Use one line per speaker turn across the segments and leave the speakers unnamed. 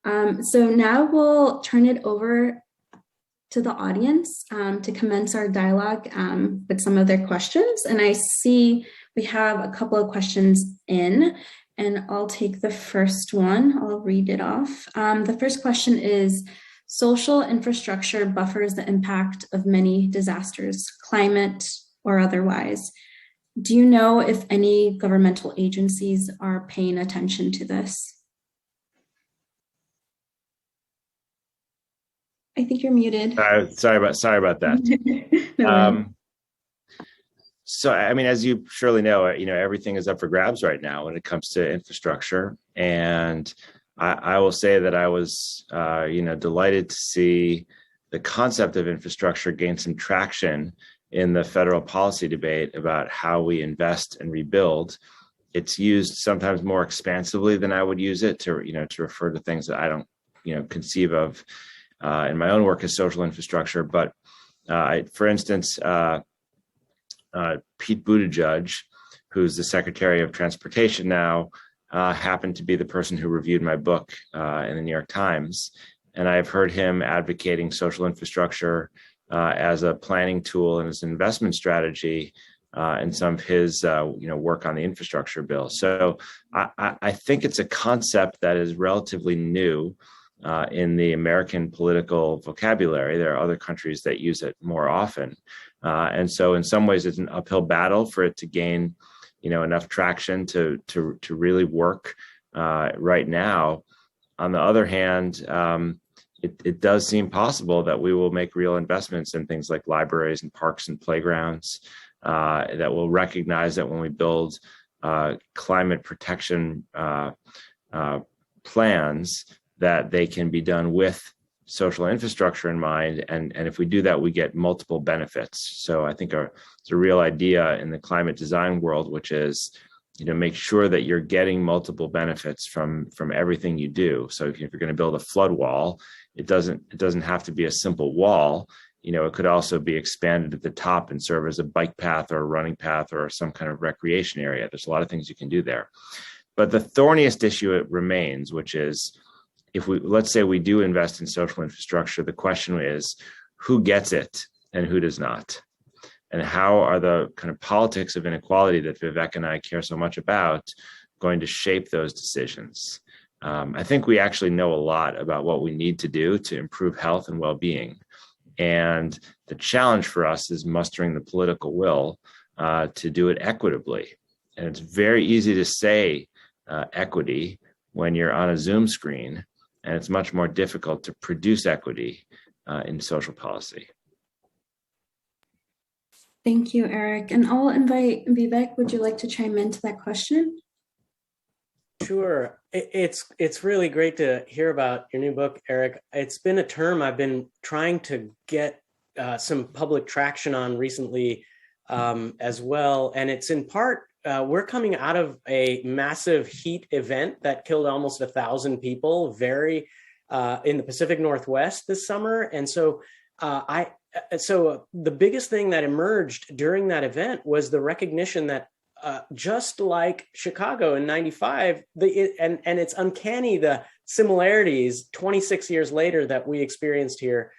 So now we'll turn it over to the audience to commence our dialogue with some of their questions. And I see we have a couple of questions in, and I'll take the first one. I'll read it off. The first question is, social infrastructure buffers the impact of many disasters, climate or otherwise. Do you know if any governmental agencies are paying attention to this? I think you're muted.
Sorry about that.
No
So, I mean, as you surely know, everything is up for grabs right now when it comes to infrastructure. And I will say that I was, delighted to see the concept of infrastructure gain some traction in the federal policy debate about how we invest and rebuild. It's used sometimes more expansively than I would use it to refer to things that I don't, conceive of in my own work as social infrastructure. But for instance, Pete Buttigieg, who's the Secretary of Transportation now, happened to be the person who reviewed my book in the New York Times. And I've heard him advocating social infrastructure as a planning tool and as an investment strategy in some of his work on the infrastructure bill. So I think it's a concept that is relatively new in the American political vocabulary. There are other countries that use it more often. And so in some ways, it's an uphill battle for it to gain, enough traction to really work right now. On the other hand, it does seem possible that we will make real investments in things like libraries and parks and playgrounds that will recognize that when we build climate protection plans, that they can be done with social infrastructure in mind. And if we do that, we get multiple benefits. So I think it's a real idea in the climate design world, which is, make sure that you're getting multiple benefits from everything you do. So if you're going to build a flood wall, it doesn't have to be a simple wall. It could also be expanded at the top and serve as a bike path or a running path or some kind of recreation area. There's a lot of things you can do there. But the thorniest issue it remains, which is, let's say we do invest in social infrastructure, the question is, who gets it and who does not? And how are the kind of politics of inequality that Vivek and I care so much about going to shape those decisions? I think we actually know a lot about what we need to do to improve health and well-being. And the challenge for us is mustering the political will to do it equitably. And it's very easy to say equity when you're on a Zoom screen, and it's much more difficult to produce equity in social policy.
Thank you, Eric. And I'll invite Vivek. Would you like to chime into that question?
Sure. It's really great to hear about your new book, Eric. It's been a term I've been trying to get some public traction on recently as well. And it's in part, we're coming out of a massive heat event that killed almost 1,000 people in the Pacific Northwest this summer. And so so the biggest thing that emerged during that event was the recognition that just like Chicago in 95, and it's uncanny the similarities 26 years later that we experienced here.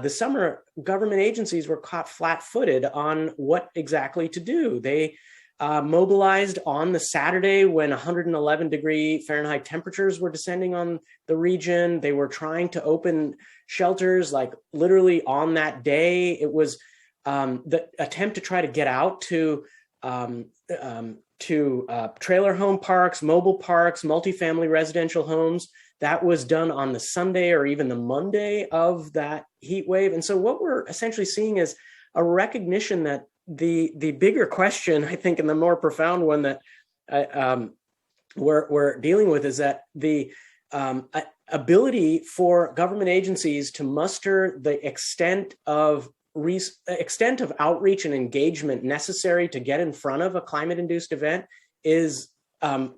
This summer, government agencies were caught flat-footed on what exactly to do. They mobilized on the Saturday when 111-degree Fahrenheit temperatures were descending on the region. They were trying to open shelters like literally on that day. It was the attempt to try to get out to trailer home parks, mobile parks, multifamily residential homes. That was done on the Sunday or even the Monday of that heat wave. And so what we're essentially seeing is a recognition that the bigger question, I think, and the more profound one that we're dealing with is that the ability for government agencies to muster the extent of outreach and engagement necessary to get in front of a climate-induced event is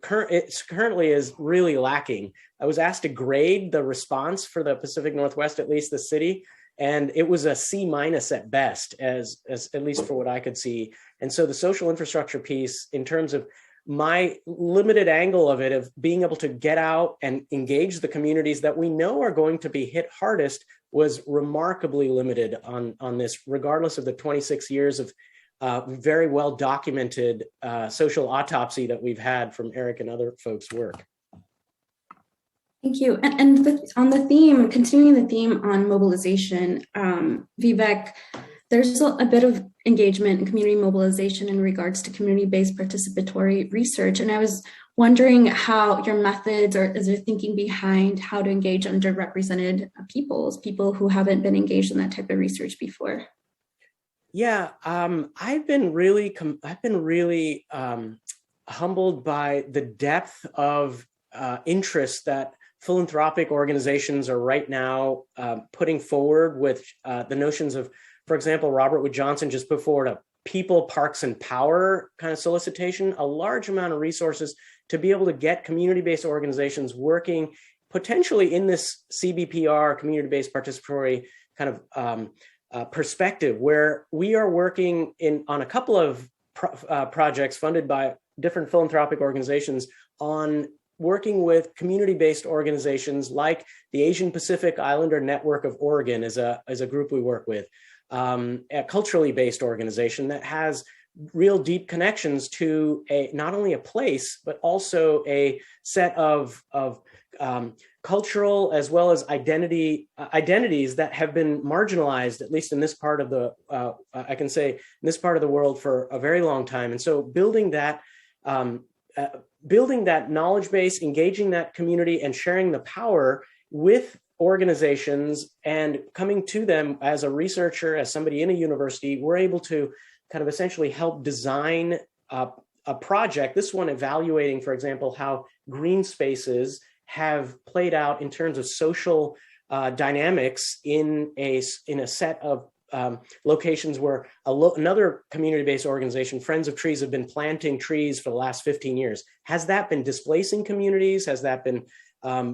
currently is really lacking. I was asked to grade the response for the Pacific Northwest, at least the city, and it was a C- at best, as at least for what I could see. And so the social infrastructure piece, in terms of my limited angle of it, of being able to get out and engage the communities that we know are going to be hit hardest, was remarkably limited on this, regardless of the 26 years of very well documented social autopsy that we've had from Eric and other folks' work.
Thank you. On the theme, continuing the theme on mobilization, Vivek, there's a bit of engagement and community mobilization in regards to community-based participatory research. And I was wondering how your methods, or is there thinking behind how to engage underrepresented people who haven't been engaged in that type of research before?
Yeah, I've been really humbled by the depth of interest that philanthropic organizations are right now putting forward with the notions of, for example, Robert Wood Johnson just put forward a people, parks, and power kind of solicitation, a large amount of resources to be able to get community-based organizations working potentially in this CBPR, community-based participatory kind of perspective, where we are working on a couple of projects funded by different philanthropic organizations on working with community-based organizations like the Asian Pacific Islander Network of Oregon is a group we work with, a culturally based organization that has real deep connections to not only a place, but also a set of cultural as well as identities that have been marginalized, at least in this part of the, I can say, in this part of the world for a very long time. And so building that knowledge base, engaging that community, and sharing the power with organizations and coming to them as a researcher, as somebody in a university, we're able to kind of essentially help design a project, this one evaluating, for example, how green spaces have played out in terms of social dynamics in a set of locations where another community-based organization, Friends of Trees, have been planting trees for the last 15 years. Has that been displacing communities? Has that been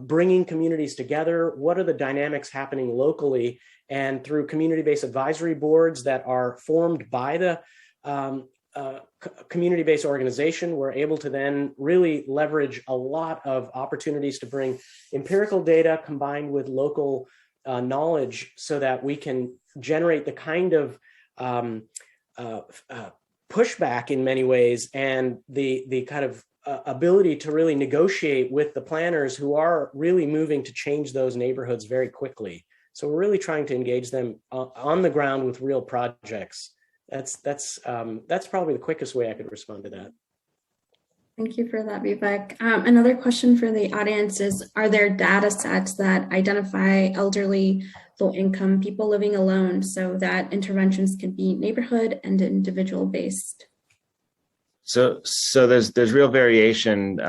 bringing communities together? What are the dynamics happening locally? And through community-based advisory boards that are formed by the community-based organization, we're able to then really leverage a lot of opportunities to bring empirical data combined with local knowledge so that we can generate the kind of pushback in many ways, and the kind of ability to really negotiate with the planners who are really moving to change those neighborhoods very quickly. So we're really trying to engage them on the ground with real projects. That's probably the quickest way I could respond to that.
Thank you for that, Vivek. Another question for the audience is, are there data sets that identify elderly, low-income people living alone so that interventions can be neighborhood and individual based?
So there's real variation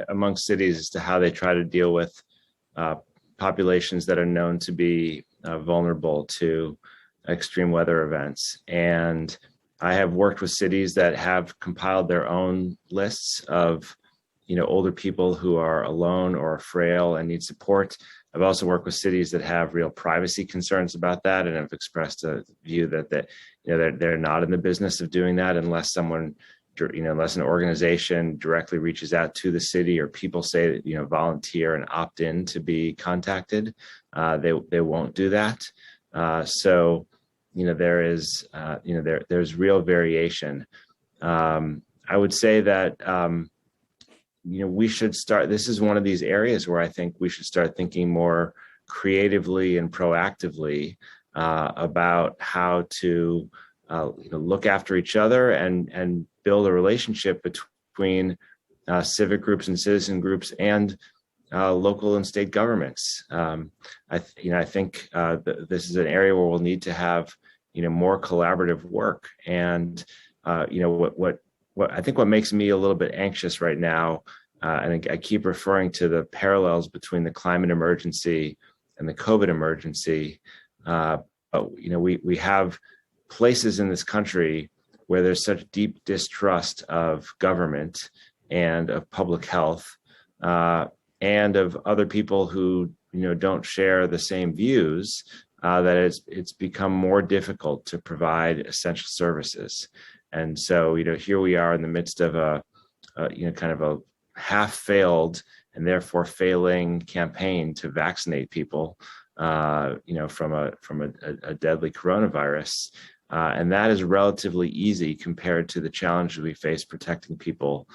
among cities as to how they try to deal with populations that are known to be vulnerable to extreme weather events. And I have worked with cities that have compiled their own lists of, older people who are alone or frail and need support. I've also worked with cities that have real privacy concerns about that, and have expressed a view that they're not in the business of doing that unless someone, unless an organization directly reaches out to the city, or people say that, volunteer and opt in to be contacted, they won't do that. So there is, there's real variation. I would say that, we should start, this is one of these areas where I think we should start thinking more creatively and proactively about how to look after each other and build a relationship between civic groups and citizen groups and local and state governments. I think this is an area where we'll need to have more collaborative work. And what I think what makes me a little bit anxious right now, and I keep referring to the parallels between the climate emergency and the COVID emergency. But we have places in this country where there's such deep distrust of government and of public health, and of other people who don't share the same views, that it's become more difficult to provide essential services. And so here we are in the midst of a kind of a half-failed and therefore failing campaign to vaccinate people, from a deadly coronavirus. And that is relatively easy compared to the challenges we face protecting people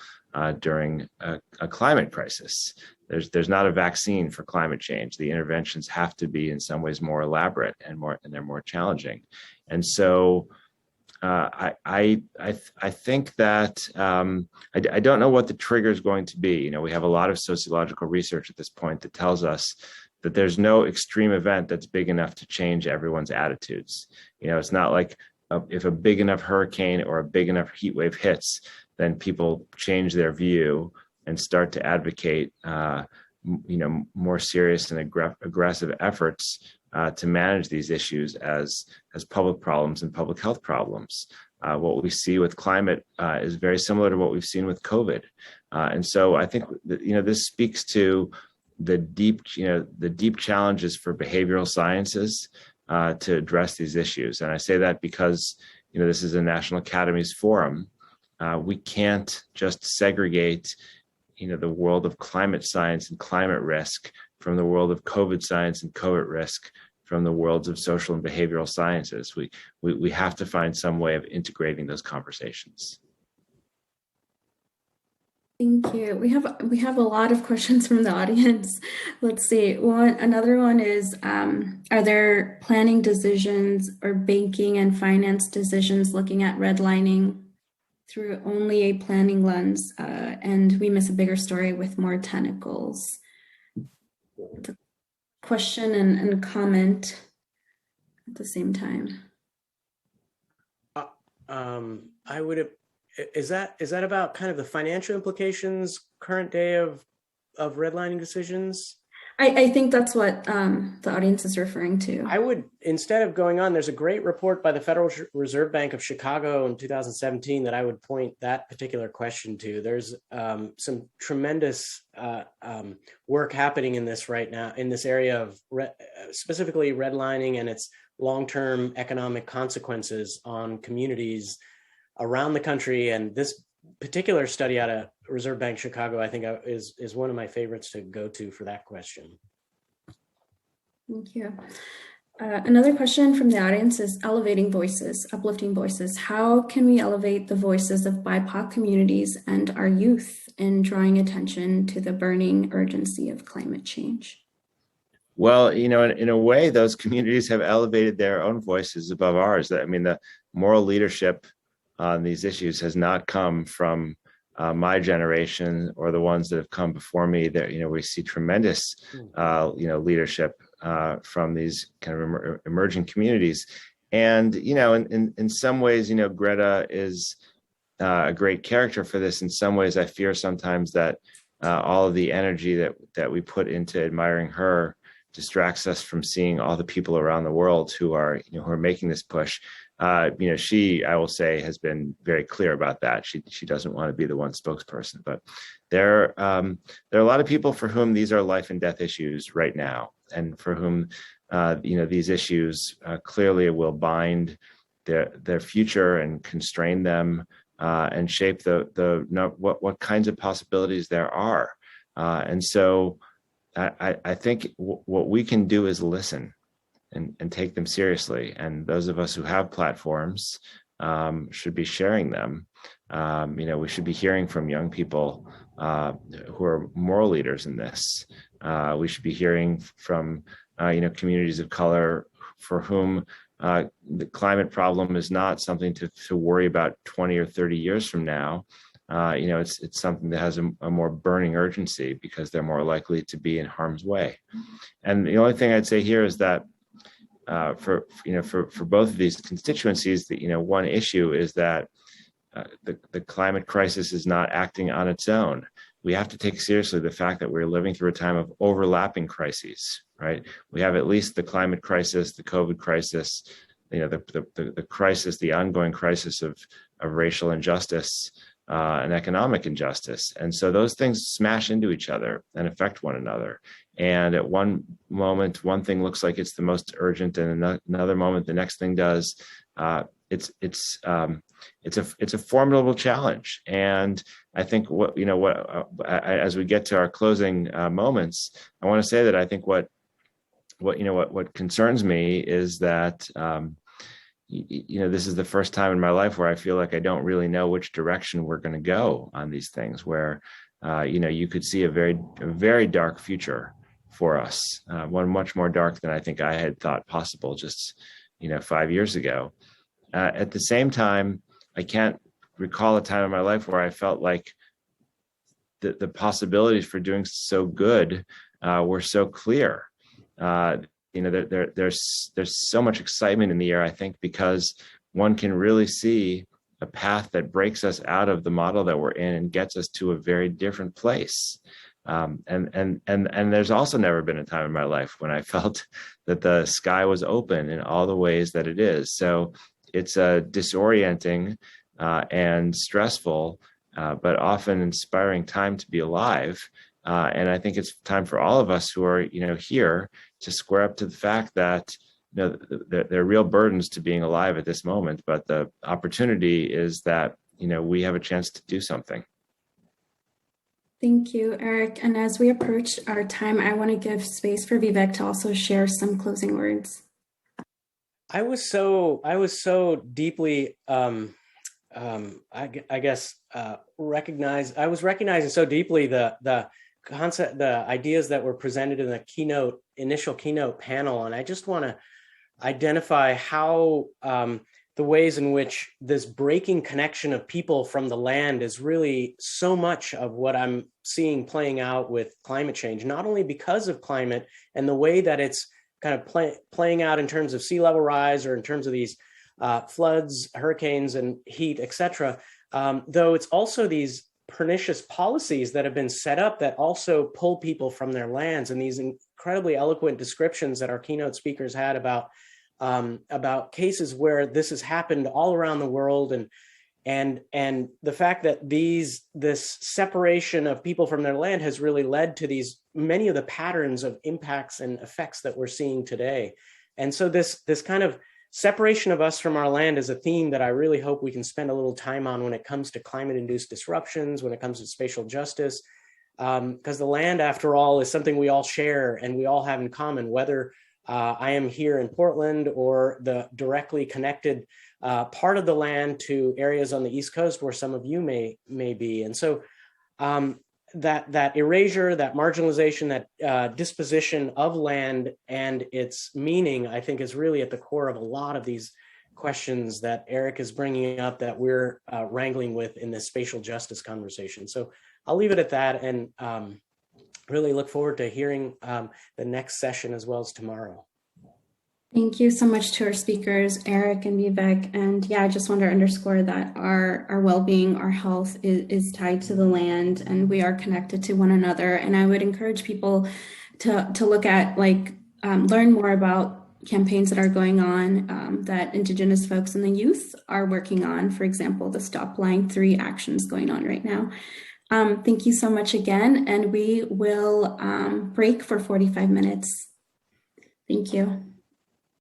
during a climate crisis. There's not a vaccine for climate change. The interventions have to be in some ways more elaborate and they're more challenging. And so I think that I don't know what the trigger is going to be. We have a lot of sociological research at this point that tells us that there's no extreme event that's big enough to change everyone's attitudes. It's not like if a big enough hurricane or a big enough heat wave hits, then people change their view and start to advocate, more serious and aggressive efforts to manage these issues as public problems and public health problems. What we see with climate is very similar to what we've seen with COVID, and so I think that, this speaks to the deep challenges for behavioral sciences to address these issues. And I say that because this is a National Academies forum. We can't just segregate the world of climate science and climate risk from the world of COVID science and COVID risk from the worlds of social and behavioral sciences. We have to find some way of integrating those conversations.
Thank you. We have a lot of questions from the audience. Let's see. Another one is, are there planning decisions or banking and finance decisions looking at redlining through only a planning lens, and we miss a bigger story with more tentacles? The question and comment at the same time.
I would have. Is that about kind of the financial implications current day of redlining decisions?
I think that's what the audience is referring to.
I would, instead of going on, there's a great report by the Federal Reserve Bank of Chicago in 2017 that I would point that particular question to. There's some tremendous work happening in this right now, in this area of specifically redlining and its long-term economic consequences on communities around the country. And this particular study out of Reserve Bank Chicago, I think is one of my favorites to go to for that question.
Thank you. Another question from the audience is elevating voices, uplifting voices. How can we elevate the voices of BIPOC communities and our youth in drawing attention to the burning urgency of climate change?
Well, in a way, those communities have elevated their own voices above ours. I mean, the moral leadership on these issues has not come from my generation or the ones that have come before me. That we see tremendous leadership from these kind of emerging communities, and in some ways, Greta is a great character for this. In some ways, I fear sometimes that all of the energy that we put into admiring her distracts us from seeing all the people around the world who are making this push. She, I will say, has been very clear about that. She doesn't want to be the one spokesperson, but there are a lot of people for whom these are life and death issues right now, and for whom these issues clearly will bind their future and constrain them and shape what kinds of possibilities there are. And so I think what we can do is listen and take them seriously. And those of us who have platforms should be sharing them. We should be hearing from young people who are moral leaders in this. We should be hearing from communities of color for whom the climate problem is not something to worry about 20 or 30 years from now. It's something that has a more burning urgency because they're more likely to be in harm's way. And the only thing I'd say here is that for both of these constituencies, one issue is that the climate crisis is not acting on its own. We have to take seriously the fact that we're living through a time of overlapping crises, right? We have at least the climate crisis, the COVID crisis, the crisis, the ongoing crisis of racial injustice and economic injustice. And so those things smash into each other and affect one another. And at one moment, one thing looks like it's the most urgent, and another moment, the next thing does. it's a formidable challenge. And I think as we get to our closing moments, I want to say that I think what concerns me is that this is the first time in my life where I feel like I don't really know which direction we're going to go on these things, where you could see a very dark future for us, one much more dark than I think I had thought possible just 5 years ago. At the same time, I can't recall a time in my life where I felt like the possibilities for doing so good were so clear. There's so much excitement in the air, I think, because one can really see a path that breaks us out of the model that we're in and gets us to a very different place. And there's also never been a time in my life when I felt that the sky was open in all the ways that it is. So it's a disorienting and stressful, but often inspiring time to be alive. And I think it's time for all of us who are, here to square up to the fact that, there are real burdens to being alive at this moment, but the opportunity is that, we have a chance to do something.
Thank you, Eric. And as we approach our time, I want to give space for Vivek to also share some closing words.
I was so deeply, I was recognizing so deeply the concept, the ideas that were presented in the initial keynote panel. And I just want to identify how the ways in which this breaking connection of people from the land is really so much of what I'm seeing playing out with climate change, not only because of climate and the way that it's kind of playing out in terms of sea level rise or in terms of these floods, hurricanes, and heat, et cetera, though it's also these pernicious policies that have been set up that also pull people from their lands, and these incredibly eloquent descriptions that our keynote speakers had about cases where this has happened all around the world, and the fact that this separation of people from their land has really led to many of the patterns of impacts and effects that we're seeing today. And so this kind of separation of us from our land is a theme that I really hope we can spend a little time on when it comes to climate-induced disruptions, when it comes to spatial justice, because the land, after all, is something we all share and we all have in common, whether I am here in Portland or the directly connected part of the land to areas on the East Coast where some of you may be. And so that erasure, that marginalization, that disposition of land and its meaning, I think, is really at the core of a lot of these questions that Eric is bringing up that we're wrangling with in this spatial justice conversation. So I'll leave it at that, and really look forward to hearing the next session as well as tomorrow.
Thank you so much to our speakers, Eric and Vivek. And yeah, I just want to underscore that our well-being, our health is tied to the land, and we are connected to one another. And I would encourage people to look at, learn more about campaigns that are going on that Indigenous folks and the youth are working on. For example, the Stop Line 3 actions going on right now. Thank you so much again, and we will break for 45 minutes. Thank you.